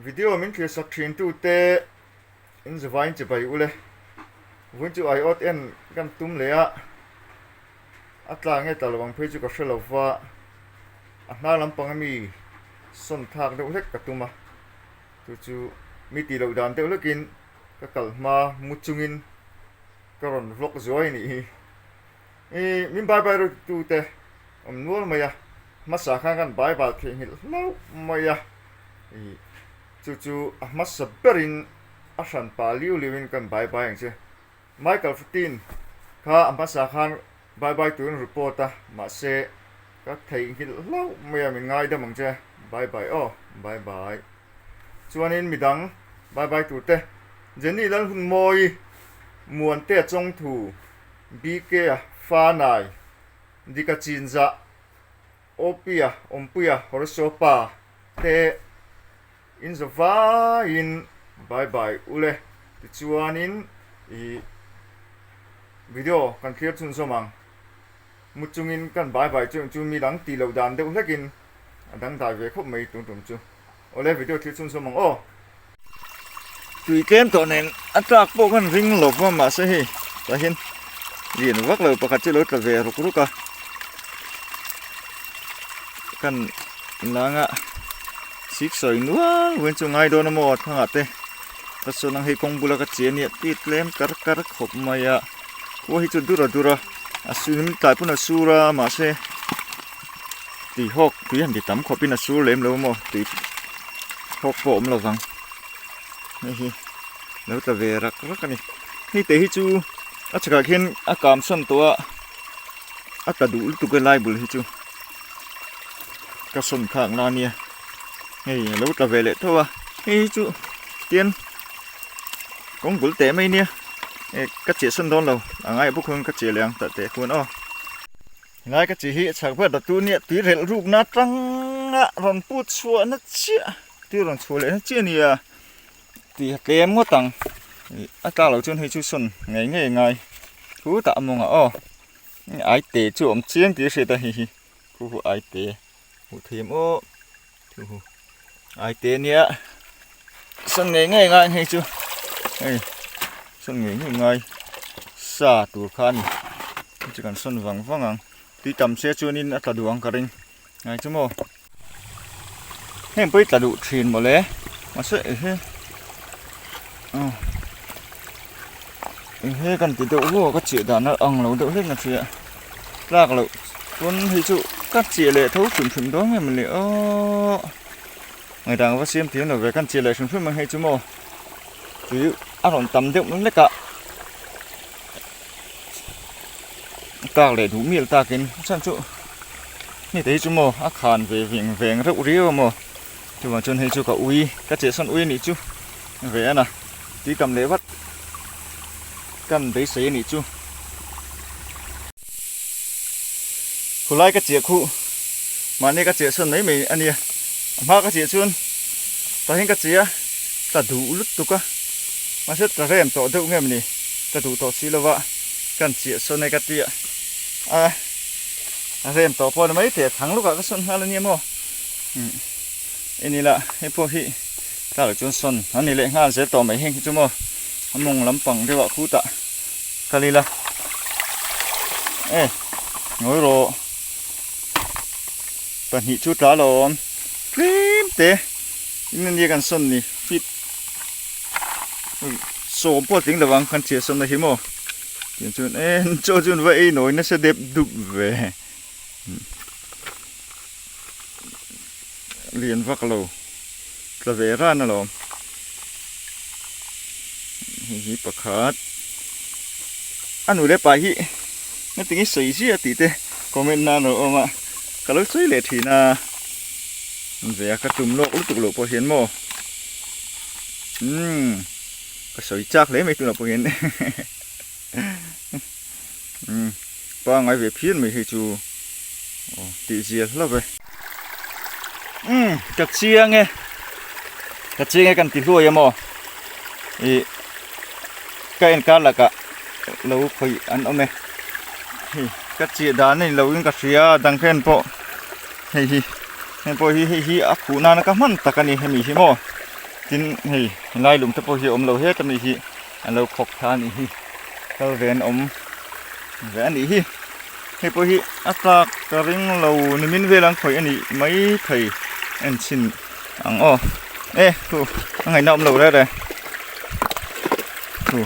video mình kia sắp truyền tu te in the vine chỉ bay ule vốn chú ai ot en gan tum le a atla nghe tao bằng phê chú có sẽ lâu và na làm bằng mi son thạc đâu hết cả tuma chú mi tì lâu đàn đâu hết kín các cал ma muchungin karon vlog rồi nè mình bye bye rồi tu te nuôi mày masa kan bye bye thì lâu mày chú masa berin asan paliu liwin kan bye bye chứ Michael Futin kha masa kan bye bye tuin reporta mà se các thầy hi lâu mày mình ngay đó mong chứ bye bye bye bye chuanin midang bye bye tu te Jenny lan hun moi muan te chong thu bk fa nai dika chinza opia ompia horsopa te in the va in bye bye ule ti chuanin I video kan clear chun somang muchungin kan bye bye chu mi dang ti lo dan deuh hlekin dang dai ve khop mei tum chu ole video clear chun somang tùy kén tổ nên atrak bộ kan ring lộc mà sẽ hi ta hin liền vác lời pakhat chi lối về ruk ruk kan langa sik soi nuwa wen chu ngai do na mo thanga te ta so nang he kong bula ka che ni ti tlem kar khop maya ko hi chu dura asun tai puna sura ma se ti hok ti han ti tam khopin asu lem lo mo ti hok pom lo wang hi nếu ta về rắc cái này hi te hi chu a chaka khen a kam son to a ta du tu cái lai bul hi chu ka son khang na nia hey nếu ta về lệ thôi hi chu tiên cũng bul te mai nia cái chế son don lo ngay bốc hơn cái chế liang ta te kun ngay cái chế hi chak ba tu nia tí rel ruk na trăng ron put chua na chia tí ron chua le na chia nia thì em ngó tầng ta lâu chân hay chú xuân ngày thú tạ mong ai tệ chú ông chiên tí sẽ ta hi khu ai tệ hụ thêm ai tệ nhé xuân ngày hay chú xuân ngày xa tù khan chỉ cần xuân vắng à tí tầm xe chưa nên ta đuông cả đình ngày chú mô hem bây ta đủ thìn mà lẽ mà sẽ he kan ti do wo ka chi da na ang lo do he na chi lak lo kun hi chu ka chi le thau phim đó nghe mình le người đang va xem tiếng rồi về kan chi le phim mà hay chu mo chỉ a ron tam deuh nang le ka le du miel ta kin san chu ni te chu mo a khan về ving veng rau riu mo chu ma chun hi chu ka ui ka che san ui ni chu về na tí cầm lễ bắt cầm đấy xế nị chu khu lai cái chìa khu mà này cái chìa xuân đấy mình anh à mà cái chìa xuân ta hình cái chìa ta đủ lúc tu cả mà sẽ ta rèm tổ đâu nghe mình ta đủ tổ xí là vợ cái chìa xuân này cái chìa rèm tổ po mấy thì thắng lúc cả cái xuân hai lần nhiêu mò anh này là hay po hi ta ở chốn xuân anh này lại ngang sẽ tổ mấy hình chứ mò mong lắm bằng cái vợ khu tạ kali là ngồi rồi bạn hị chút lá rồi phim thế nên nhưกันxuân này phít số bộ tiếng là vang khăn chia xuân là hiếm mò chuyện chuyện cho chuyện vậy nói nó sẽ đẹp đục về liền vác lầu là về ra nó rồi hi pakhat anu le pa hi na tingi soi ji ati te comment na no ma kalau soi le thi na ve ka tum lo ul tuk lo po hian mo ka soi chak le mai tu lo po hian pa ngai ve phian mai hi chu ti ji lo ve ka chiang nghe kan ti lo ya mo cái anh cá là cả lâu khơi ăn ôm này cái chị đá này lâu những cái xía đang khen po hi ác cụ na nó cá mặn ta cái này hay mi hi mo tin hi lai lum te po hi om lo he ta mi hi an lo khok tha ni hi kal ven om ve ni hi he po hi ata ka ring lo ni min velang khoi ani mai thei en chin ang o tu ngày nào om lo ra đây tu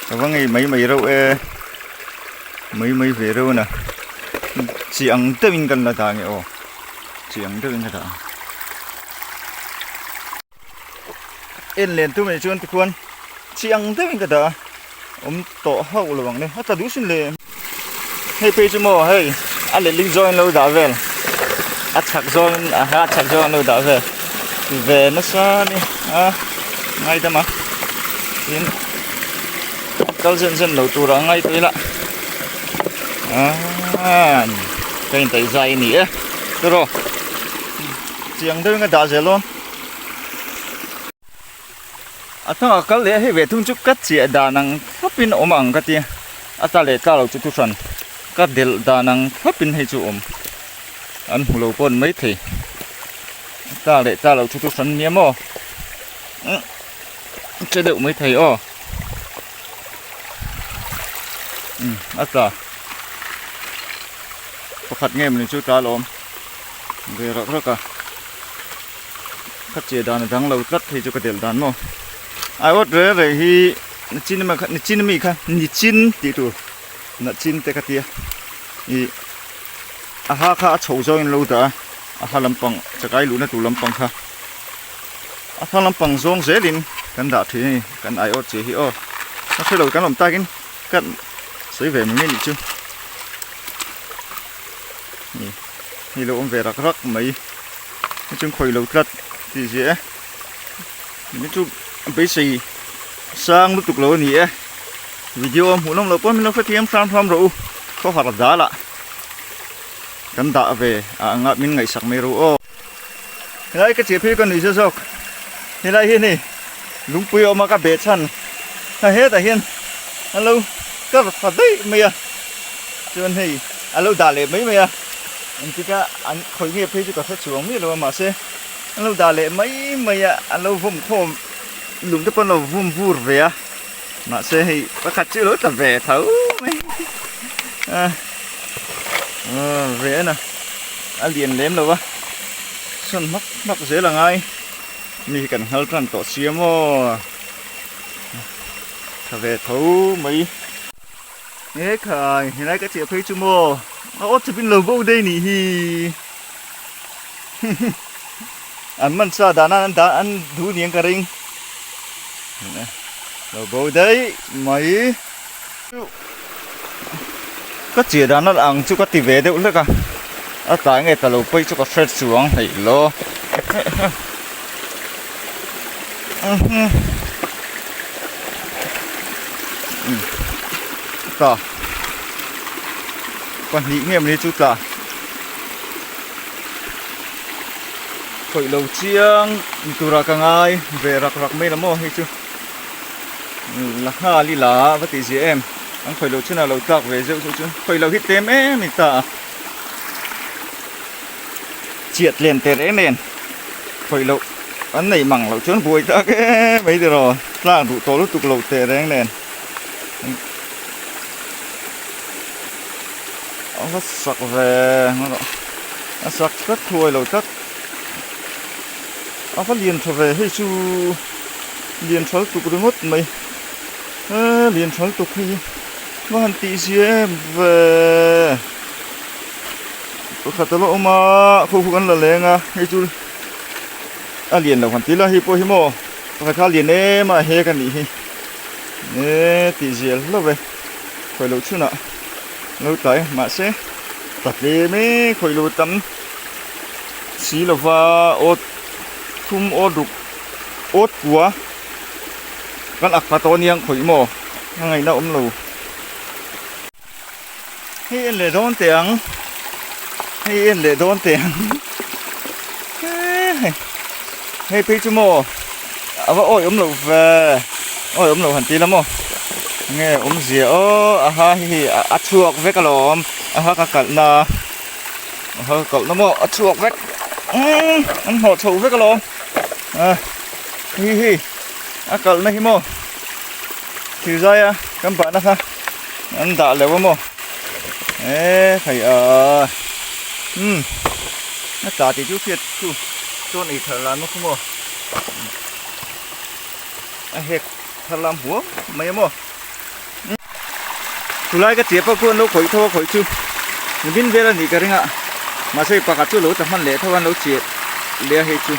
vâng ngày mấy rau mấy về rau nè chỉ ăn tới mình cần là ta nghe ô chỉ ăn tới mình là ta en lên tụi mình chuyên tụi con chỉ ăn tới mình cái đó tổ hậu là bằng này ta đủ xin lệ hay bây giờ mò hay anh lại linh join lâu đã về chắc join chắc join lâu đã về nó xa đi ngay đó mà đến câu dân lâu tù đó ngay tới là cái tay dài nỉ được rồi chiang tới cái đá dễ luôn thằng cái lẽ hay về thung chút cắt chia đá năng khắp pin ôm ăn cái tia ta lẽ ta lâu chút chút phần cắt del đá năng khắp pin hay chút ôm ăn hủ lẩu con mấy thì ta lẽ ta lâu chút chút phần nhé mò chơi đậu mấy thầy ô ta có khát nghe mình chú ta lom về rõ cả cắt chia đàn đang lâu cắt thì cho cái del đàn mò ai ớt rễ rồi hi chín mi kha ni chín tí tu na chín te cái tia i ha kha chou zo in lâu ta ha lampang chakai lu na tu lampang kha ha lampang zong dễ din kan da thì kan ai ớt chế hi ô nó sẽ lâu kan làm ta kin kan sấy về mình nghe đi chứ ni lo om về rắc rắc mấy chung khoi lo cắt thì dễ mình chú bây giờ sang lúc tục lâu nè video muốn nông lộc mình nó phải thêm farm rồi có phải là giá lạ cắn tạ về ngắt mình ngày sạc mê rồi đây cái chế phi con này sao thế này hiên này lúng puyo mà các bé chăn hết à hiên hello các bạn đấy mày à chuyện này alo đà lệ mấy mày à anh chỉ cả anh khởi nghiệp phi cho các xuống biết rồi mà xe alo đà lệ mấy mày à alo vùng thôm lúng cái con là vùng vùr về à mà xe thì có khát chữ lối tập về thấu mấy về nè anh liền lém đâu á xuân mắc dễ là ngay mi cần hơi cần tổ xía mò thà về thấu mấy nghe khởi hiện nay cái chị thấy chưa mò nó chụp pin logo đây nè hi anh mình sao đã ăn đủ niềng cả ring logo đấy mấy cái chị đã nó ăn chút cái tivi đấy luôn cả tại ngày ta lâu bay chút cái fresh xuống hay lo ta còn nghĩ nghiêm đi chút là khởi lâu chiang tu ra càng ai về rạc mấy lắm mò hay chưa là ha li lá và tí gì em anh khởi lâu chứ nào lâu tạc về rượu chứ khởi lâu hít tem em mình ta triệt liền tê đấy nền khởi lâu anh này mẳng lâu chốn bùi ta cái bây giờ rồi là đủ tối lúc tục lâu tê đấy nền nó sặc về nó sặc rất thui lâu chắc nó phát liền trở về hay chú liền trở tục đôi ngốt mày liền trở tục thì nó hẳn tí gì em về tôi khát lỗ mà không ăn là lên à hay chú liền là hẳn tí là hipo himo phải khá liền em mà he cái gì nè tí gì lâu về phải lâu chút nữa lâu tới mà sẽ tập đi mấy khối lâu tắm xí là va ốt thum ốt đục ốt quá con ạc phá to niang khối mồ ngày nào ôm lù hay anh để đón tiếng hay anh để đón tiếng hay bây chú mồ ôi ôm lù về ôi ôm lù hẳn tí lắm mồ nghe dìa ha hi chuộc với cái lồm ha cả cận nó mò chuộc với anh họ sầu với cái lò hi hi cỡ này mò thì ra các bạn nó anh đã lấy vào mò thầy nó trả thì chú phiệt chú cho này thật là nó không mò hết thật làm húa mấy mò chú lại cái tiệp vào cuốn nó khỏi thô khỏi chú mình về là gì cái này mà xây bạc chú lỗ tập hắn lẽ thâu ăn lỗ tiệp lẽ hết chú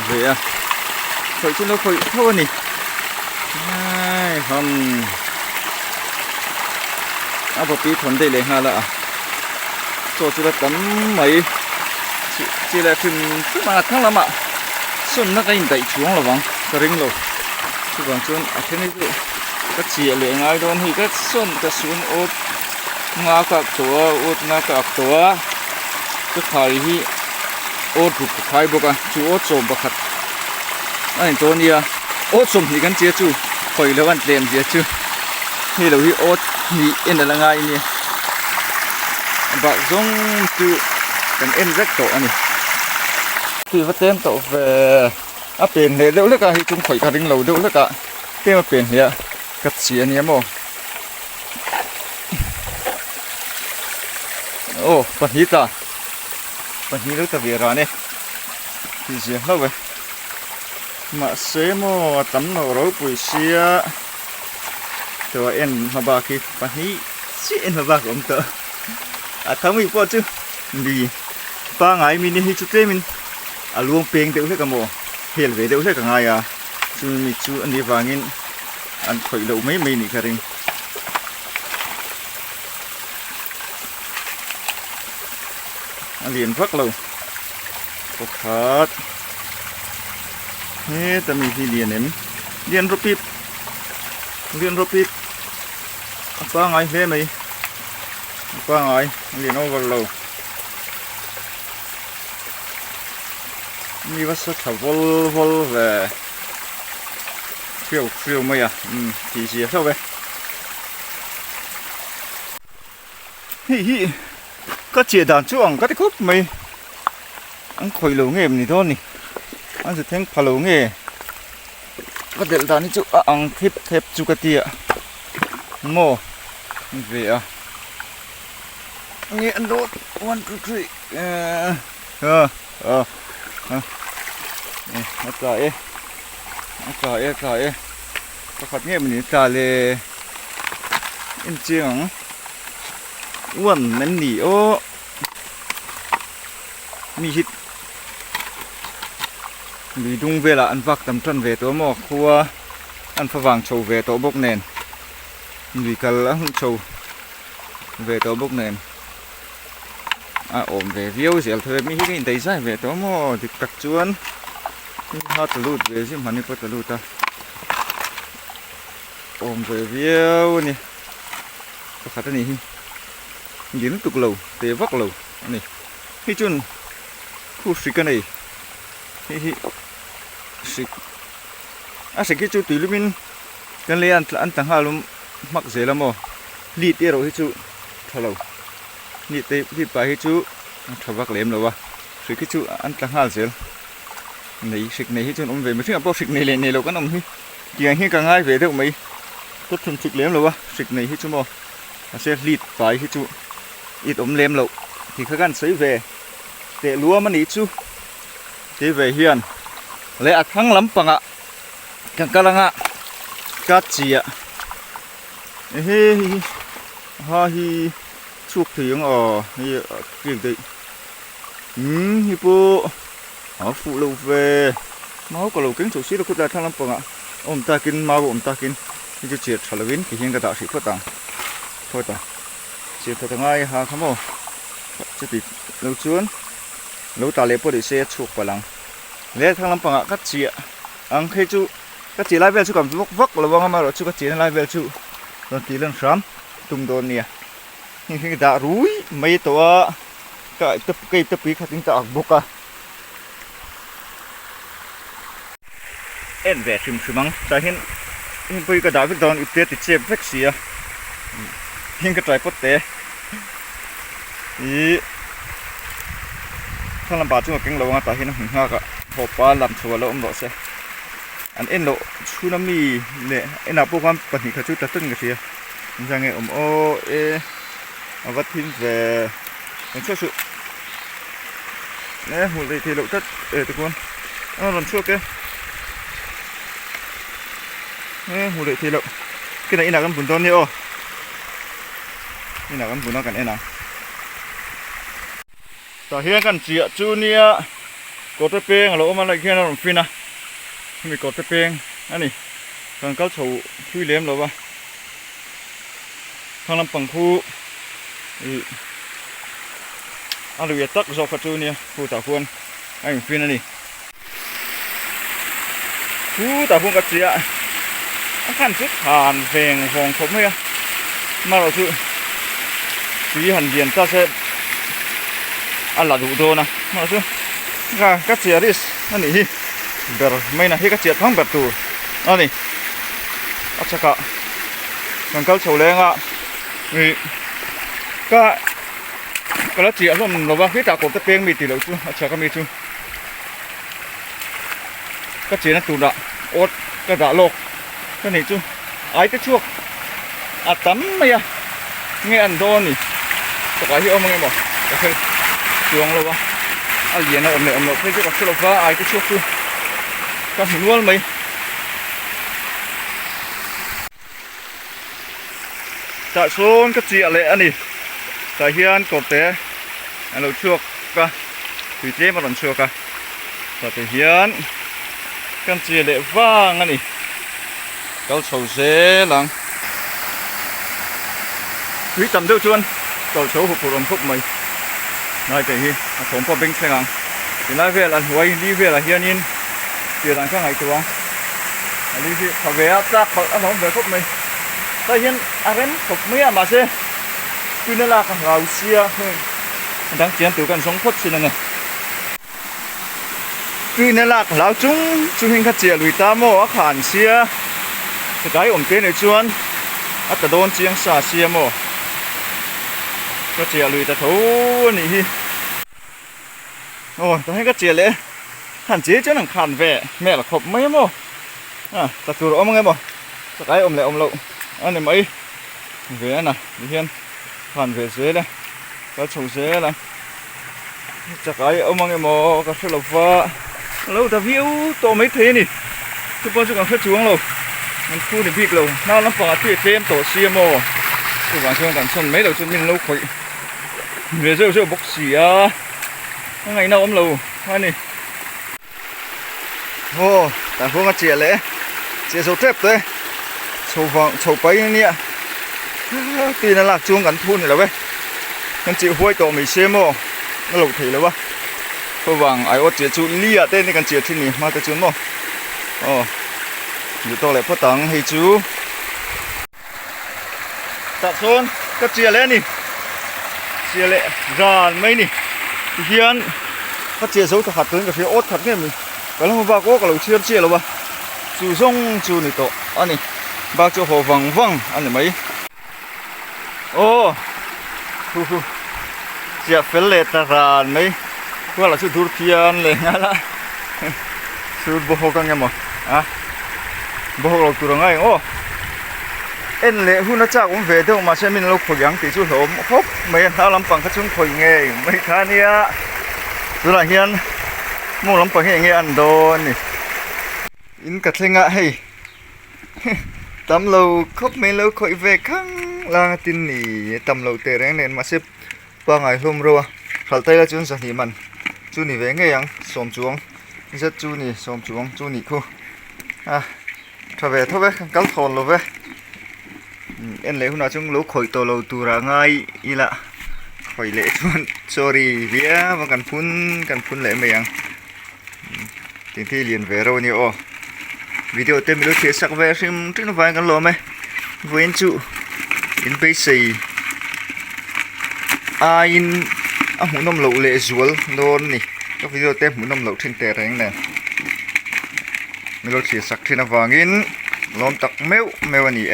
về khỏi chú nó khỏi thô này không bảo tí thuần đây lấy hà là cho chú đã tắm mấy chỉ là phim cứ mà thằng lắm ạ xuân nó cái đẩy xuống là vắng cái ring rồi chú vắng xuân thế này rồi cái chỉ lấy ngay đón thì cái xuân cái xuân ốt ngã các tổ cái khai hi ốt bục khai bục à chú ốt sôm bạc hạt anh tôi nia ốt sôm thì cái chia chú khỏi là anh làm gì chứ thì đầu hi ốt thì in là ngay nè và giống từ cần in rất tổ này thì vật tem tổ về áp tiền để đâu tất cả thì chúng khỏi cả đinh lầu đâu tất cả tem áp tiền thì cắt xía nhé mồ ô phần hít nó ta về rồi này thì gì đâu vậy mà xế mồ tắm nổ rối bụi xía rồi em mà bà kia bà hí xí em mà bà cũng tớ thằng mình qua chứ vì ba ngày mình đi chụp mình luôn peng đều hết cả mồ hiện về đều hết cả ngày chú mình chú anh đi vàng anh khỏi đầu mấy mình cả đình anh liền rất lâu có thật thế ta mình thì liền rốt pip ba ngày thế mày ba ngày liền nó vào lâu như vậy sẽ thảo vol về phiêu mày thì gì sao vậy hi có chia đàn chuồng có cái cúp mày anh khỏi lẩu nghề này thôi nè anh sẽ thấy phá lẩu nghề có thể là ní chú ăn thép chú cái tiệt mồ về nghe anh đốt 1 2 3 trời có phát nghe mình trả lời em chiếng uẩn nên nỉ ô mi hít vì đúng về là ăn vạc tầm chân về tổ mò khua ăn pha vàng trầu về tổ bốc nền vì cả là hung trầu về tổ bốc nền ổn về viêu dẻo thôi mi hít cái tay sai về tổ mò thì cắt chuôn hát lụt về chứ mà có lụt ta ổn về viêu nè có khát này dính tục lầu để vóc lầu này khi chun khu xịt cái này hi xịt xịt cái chú tùy lúc mình cái này ăn thằng hà luôn mặc dễ lắm mà lịt đi rồi hi chú thằng lầu lịt bài hi chú thằng vác lém lầu à xịt cái chú ăn thằng hà dễ này xịt này hi chú ông về mới thích bao xịt này này lầu cái nồng hi kìa hi cả hai về đâu mấy tất thằng xịt lém lầu à xịt này hi chú mà sẽ lịt bài hi chú ít ốm lem lậu thì các anh sấy về để lúa mà ít chú thế về hiền lấy thắng lắm bằng ạ càng cá lăng ạ cá chỉ ạ hi ha hi chuột tiếng hi kiểu đấy hi po phụ lầu về máu của lầu kính chủ sĩ là cũng là thắng lắm bằng ạ ôm ta kinh máu ôm ta kinh thì triệt trả lời vin thì hiện cái đạo sĩ phát tăng thôi ta chỉ thật ngay ha không không chỉ bị lâu chuôn lâu ta lấy bộ để xe chuột vào lăng lấy thằng làm bằng các chị ăn khi chú các chị lái về chú cầm vóc là vâng mà rồi chú các chị lái về chú rồi tí lên sớm tung đồn nè nhưng khi đã rúi mấy tổ cái tập bí khát tính tạo bốc à em về chìm măng tại hiện bây cái đá việc đòn ít tiết thì chép vết gì à hiện cái trái pot té ý thằng làm bà chúng ta kinh lâu ngã tại hiện hùng ha cả hộp ba làm chùa lâu ông đó sẽ anh em lộ chú nắm mì nè em nào bố quan bật hình khởi chút tất cái gì ra nghe ô ê vắt thêm về mình cho sự nè một đây thì lộ chất để tụi con nó làm chua kia nè một đây thì lộ cái này là con bún tôm nhiềuนี่นะกันบุญนักกันเองนะแต่เฮียกันเจียจูเนี่ยกดตะเปียงเราเอามาเลยแค่นั้นฟินนะมีกดตะเปียงอันนี้กันเขาถูคุยเลี้ยมเราปะทางลำปังคู่อันเดียตักจอกจูเนี่ยคู่ตาควรไอ้ฟินอันนี้คู่ตาควรกันเจียขั้นสุดผ่านเพลงฟองผมเนี่ยมาเราซื้อสีหันเย็นก็จะอะไรดูโดนะมาซื้อก็เจียริสอันนี้เบอร์ไม่นะที่ก็เจียทั้งแบบตัวอันนี้อาจจะก็มันก็โชว์แรงอ่ะนี่ก็แล้วเจียร่วมเราว่าพี่ตากบตะเปียงมีตีเหล่าจูอาจจะก็มีจูก็เจียนั่นตัวละอดก็ด่าโลกก็นี่จูไอ้ที่ชั่วอัดตั้มไม่อะnghe ăn đô nè, tất cả hiểu không nghe bảo, ok, chuông luôn ba, ăn gì nó ẩm lệ, thấy cái cái lộc vá ai cái chuột chưa, các hình luôn mấy, tại số cái gì lệ anh nè, tại hiện cột té, anh lộc chuột cả, tùy thế mà làm chuột cả, tại hiện cái gì lệ vang anh nè, câu sầu dế lằng quý tầm đâu chuan cầu số hụt hụt phúc mày nói thế hi thốn po binh xe ngang thì nói về là huay đi về là hiền in tiền đằng khác ngày chuang đi về thằng về áp sát anh không về phúc mày ta hiền anh phúc mày mà xe tuy nó là càng gạo xia đang chiến từกันsống phúc xin này tuy nó là lão chúng hình khát chia lùi ta mò khản xia cái ổn tên này chuan à ta đón chiang xa xia mòก็เจียลุยแต่ทูนี่โอ้ตอนนี้ก็เจียเลยหันเจียเจ้าหนังขันแวะแม่ละขบไม่มั้งแต่ตัวอมไงบ่สักไอ้อมเลยอมเราอันนี้ไม่แวะน่ะดิเฮียนขันแวะเสียเลยก็ฉงเสียเลยสักไอ้อมไงบ่ก็เสียเราฟ้าเราแต่วิวโตไม่เทนี่ทุกคนจะกันเพื่อช่วงเรามันคู่ถึงพี่เราน่าลำบากที่เต็มโตเสียมั้งทุกวันช่วงกันส่วนไม่เราจะมีเราคุยvề rêu bốc xì à ngày nào ấm lầu hai này ô ta không có chia lẽ chia số thép đấy số vàng số bấy nè tuy là lạc chuông gắn thun này là vậy nên chịu huay tổ mì xem mò nó lầu thì là vậy số vàng ai ở chia chú lia tên này cần chia thì nè mà tôi chốn mò ồ nhiều to lại phát tăng hay chú tạ xôn cắt chia lẽ nè chia lệ giàn mấy nè hiền phát chia dấu thật hạt tới cái phía ốt thật nghe mình cái lúc ba có cái lẩu chia là ba chú rong chú này tổ anh này ba cho hồ vàng vàng anh này mấy ô chia phết lệ ta giàn mấy qua là chú thua thiên lệ nhá là chú bố hồ căng nghe mà bố hồ lẩu tụi ngay ô em lệ hu nó chắc cũng về đâu mà xem mình lúc khởi giảng thì chú hổm hốc mấy tháo lắm bằng các chúng khởi nghề mấy khá nia rồi là hiền mua lắm bằng nghe ăn đồ này in cả thằng ngã hay tầm lâu khóc mấy lâu khởi về khăng là tin nỉ tầm lâu tệ ráng nên mà xếp ba ngày hôm rồi khởi tay là chú sản thì mình chú nỉ về nghe ăn xóm chuông rất chú nỉ xóm chuông chú nỉ khu thôi về cắn thòn rồi về em lấy hôm nào chúng lú khỏi tổ lầu tù ra ngay ý là khỏi lễ chuan sorry vía và cần phun lễ mày ăn tiếng thi liền về rồi nhiều video tên mình chia sẻ về xem trước nó vài con lò mày với anh chủ in bây xì in muốn nằm lẩu lệ ruột luôn nè các video tên muốn nằm lẩu trên tè này nè mình chia sẻ trên nó vàng in lom tắc mèo anh nhỉ